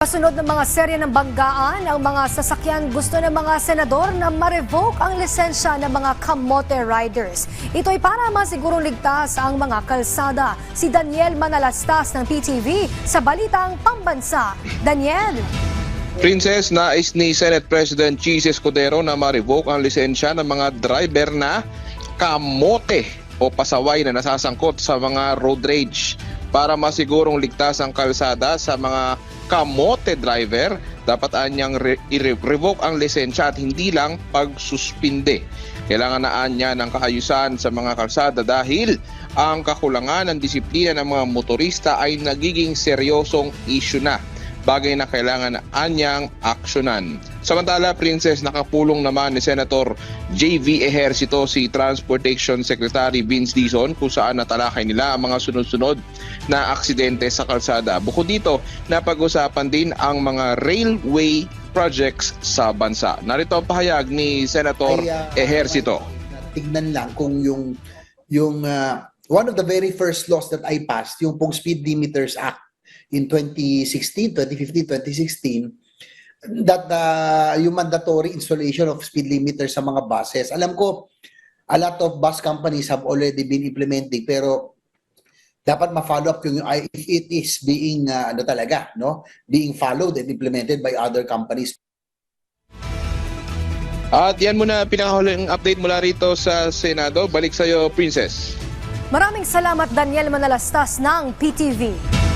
Kasunod ng mga serye ng banggaan, ang mga sasakyan gusto ng mga senador na ma-revoke ang lisensya ng mga kamote riders. Ito'y para masigurong ligtas ang mga kalsada. Si Daniel Manalastas ng PTV sa Balitang Pambansa. Daniel! Princess, nais ni Senate President Chis Escudero na ma-revoke ang lisensya ng mga driver na kamote o pasaway na nasasangkot sa mga road rage. Para masigurong ligtas ang kalsada sa mga kamote driver, dapat anyang i-revoke ang lisensya at hindi lang pagsuspinde. Kailangan na anya ng kaayusan sa mga kalsada dahil ang kakulangan ng disiplina ng mga motorista ay nagiging seryosong issue na. Bagay na kailangan na anyang aksyonan. Samantala, Princess, nakapulong naman ni Senator J.V. Ejercito si Transportation Secretary Vince Dizon kung saan natalakay nila ang mga sunod-sunod na aksidente sa kalsada. Bukod dito, napag-usapan din ang mga railway projects sa bansa. Narito ang pahayag ni Senator Ejercito. Tignan lang kung yung one of the very first laws that I passed, yung pong Speed Limiters Act in 2016, 2015, 2016, that yung mandatory installation of speed limiters sa mga buses. Alam ko, a lot of bus companies have already been implementing, pero dapat ma-follow up kung if it is being being followed and implemented by other companies. At yan muna pinakahuling update mula rito sa Senado. Balik sa iyo, Princess. Maraming salamat, Daniel Manalastas ng PTV.